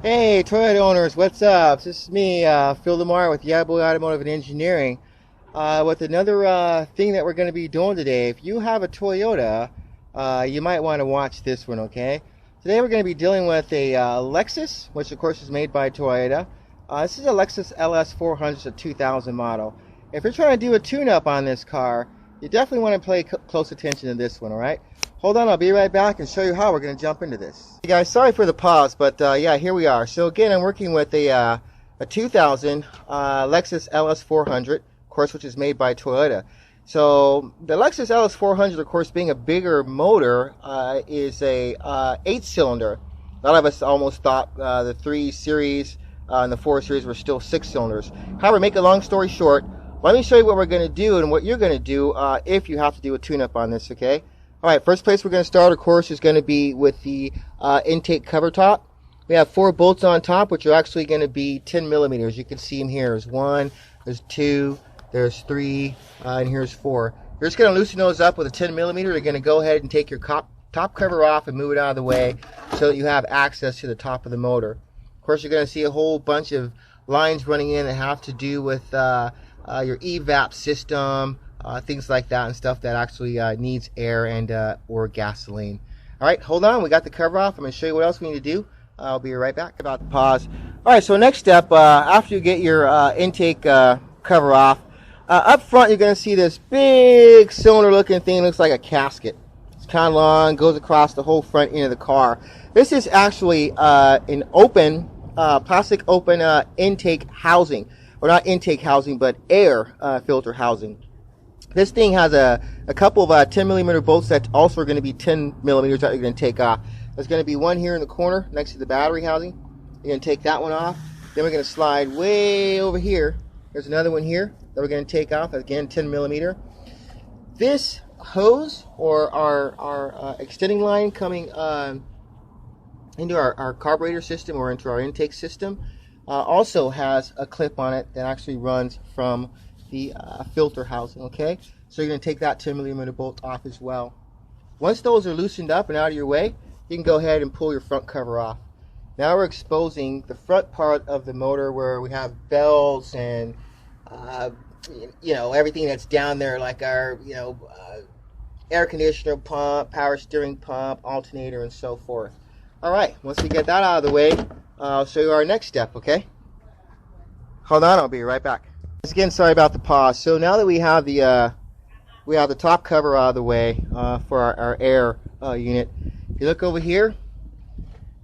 Hey, Toyota owners, what's up? This is me, Phil Lamar with Yaboy Automotive and Engineering, with another thing that we're going to be doing today. If you have a Toyota, you might want to watch this one, okay? Today we're going to be dealing with a Lexus, which of course is made by Toyota. This is a Lexus LS 400, it's a 2000 model. If you're trying to do a tune-up on this car, you definitely want to pay close attention to this one, alright? Hold on, I'll be right back and show you how we're going to jump into this. Hey guys, sorry for the pause, but yeah, here we are. So again, I'm working with a 2000 Lexus LS 400, of course, which is made by Toyota. So the Lexus LS 400, of course, being a bigger motor, is a 8-cylinder. A lot of us almost thought the 3 Series and the 4 Series were still 6 cylinders. However, make a long story short, let me show you what we're going to do and what you're going to do if you have to do a tune-up on this, okay? Alright, first place we're going to start, of course, is going to be with the intake cover top. We have 4 bolts on top, which are actually going to be 10 millimeters. You can see them here. There's 1, there's 2, there's 3, and here's 4. You're just going to loosen those up with a 10 millimeter. You're going to go ahead and take your top cover off and move it out of the way so that you have access to the top of the motor. Of course, you're going to see a whole bunch of lines running in that have to do with your evap system, things like that, and stuff that actually needs air and or gasoline. Alright, hold on, we got the cover off. I'm going to show you what else we need to do. I'll be right back. About the pause. Alright, so next step, after you get your intake cover off, up front you're going to see this big cylinder looking thing. Looks like a casket. It's kind of long, goes across the whole front end of the car. This is actually an open, plastic open intake housing. Or not intake housing, but air filter housing. This thing has a couple of 10 millimeter bolts that also are going to be 10 millimeters that you're going to take off. There's going to be one here in the corner next to the battery housing. You're going to take that one off. Then we're going to slide way over here. There's another one here that we're going to take off. Again, 10 millimeter. This hose, or our extending line coming into our carburetor system or into our intake system, also has a clip on it that actually runs from the filter housing, okay? So you're going to take that 10 millimeter bolt off as well. Once those are loosened up and out of your way, you can go ahead and pull your front cover off. Now we're exposing the front part of the motor where we have bells and you know, everything that's down there, like our air conditioner pump, power steering pump, alternator, and so forth. Alright, once we get that out of the way, I'll show you our next step, okay? Hold on, I'll be right back. Again, sorry about the pause. So now that we have the top cover out of the way for our air unit, if you look over here,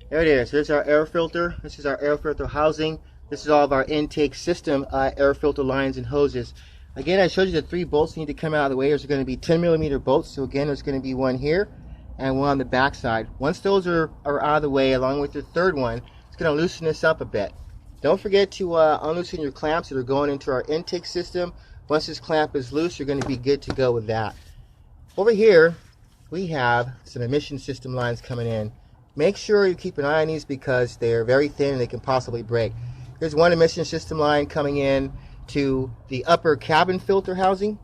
there it is. There's our air filter. This is our air filter housing. This is all of our intake system air filter lines and hoses. Again, I showed you the 3 bolts need to come out of the way. There's going to be 10 millimeter bolts. So again, there's going to be one here and one on the back side. Once those are out of the way, along with the third one, it's going to loosen this up a bit. Don't forget to unloosen your clamps that are going into our intake system. Once this clamp is loose, you're going to be good to go with that. Over here, we have some emission system lines coming in. Make sure you keep an eye on these because they're very thin and they can possibly break. Here's one emission system line coming in to the upper cabin filter housing.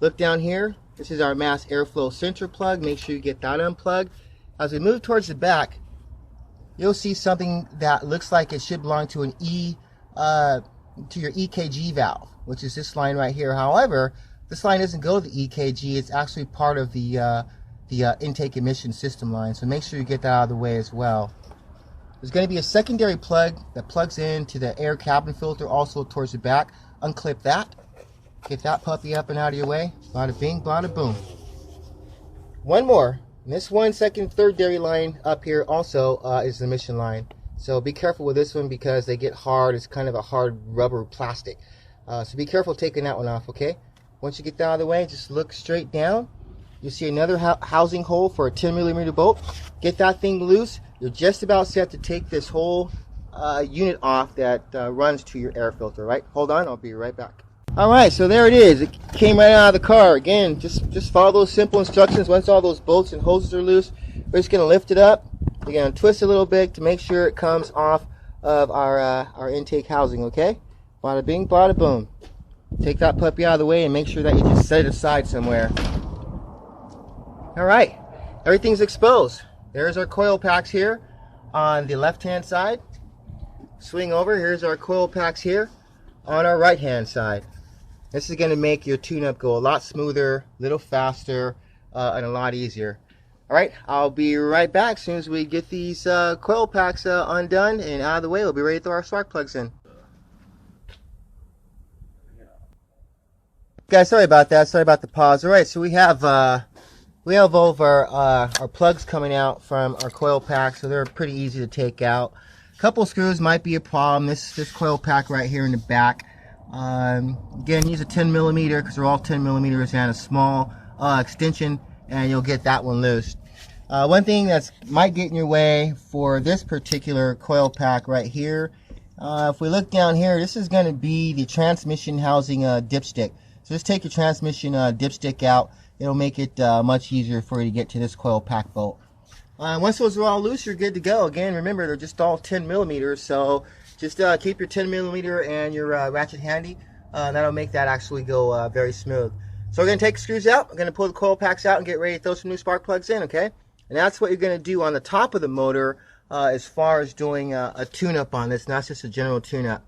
Look down here. This is our mass airflow center plug. Make sure you get that unplugged. As we move towards the back, you'll see something that looks like it should belong to to your EKG valve, which is this line right here. However, this line doesn't go to the EKG. It's actually part of the intake emission system line. So make sure you get that out of the way as well. There's going to be a secondary plug that plugs into the air cabin filter, also towards the back. Unclip that. Get that puppy up and out of your way. Bada bing, bada boom. One more. And this one, second, third dairy line up here also is the emission line. So be careful with this one because they get hard. It's kind of a hard rubber plastic. So be careful taking that one off, okay? Once you get that out of the way, just look straight down. You'll see another housing hole for a 10 millimeter bolt. Get that thing loose. You're just about set to take this whole unit off that runs to your air filter, right? Hold on, I'll be right back. Alright, so there it is. It came right out of the car. Again, just follow those simple instructions. Once all those bolts and hoses are loose, we're just going to lift it up. You're going to twist a little bit to make sure it comes off of our intake housing, okay? Bada bing, bada boom. Take that puppy out of the way and make sure that you just set it aside somewhere. Alright, everything's exposed. There's our coil packs here on the left hand side. swing over. Here's our coil packs here on our right hand side. This is going to make your tune-up go a lot smoother, a little faster, and a lot easier. Alright, I'll be right back as soon as we get these coil packs undone and out of the way. We'll be ready to throw our spark plugs in. Guys, sorry about that. Sorry about the pause. Alright, so we have all of our plugs coming out from our coil pack, so they're pretty easy to take out. A couple screws might be a problem. This coil pack right here in the back. Again, use a 10 millimeter because they're all 10 millimeters and a small extension, and you'll get that one loose. One thing that might get in your way for this particular coil pack right here, if we look down here, this is going to be the transmission housing dipstick. So just take your transmission dipstick out. It'll make it much easier for you to get to this coil pack bolt. Once those are all loose, you're good to go. Again, remember, they're just all 10 millimeters, so just keep your 10 millimeter and your ratchet handy. That'll make that actually go very smooth. So we're going to take the screws out. We're going to pull the coil packs out and get ready to throw some new spark plugs in, okay? And that's what you're going to do on the top of the motor as far as doing a tune-up on this, not just a general tune-up.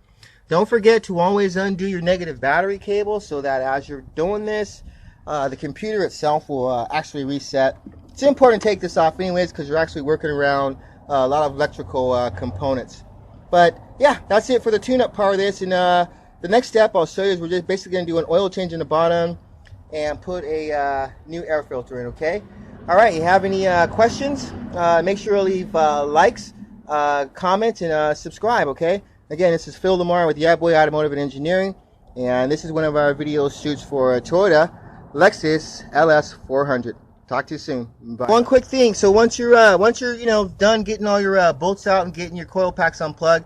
Don't forget to always undo your negative battery cable so that as you're doing this, the computer itself will actually reset. It's important to take this off anyways because you're actually working around a lot of electrical components. But yeah, that's it for the tune-up part of this. And the next step I'll show you is we're just basically going to do an oil change in the bottom and put a new air filter in, okay? All right, you have any questions? Make sure to leave likes, comments, and subscribe, okay? Again, this is Phil Lamar with Yeah Boy Automotive and Engineering, and this is one of our video shoots for a Toyota Lexus LS400. Talk to you soon. Bye. One quick thing. So once you're done getting all your bolts out and getting your coil packs unplugged,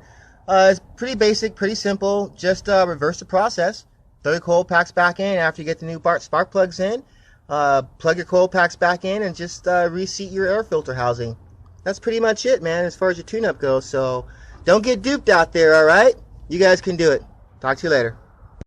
it's pretty basic, pretty simple. Just reverse the process. Throw your coil packs back in after you get the new spark plugs in. Plug your coil packs back in and just reseat your air filter housing. That's pretty much it, man, as far as your tune-up goes. So don't get duped out there, all right? You guys can do it. Talk to you later.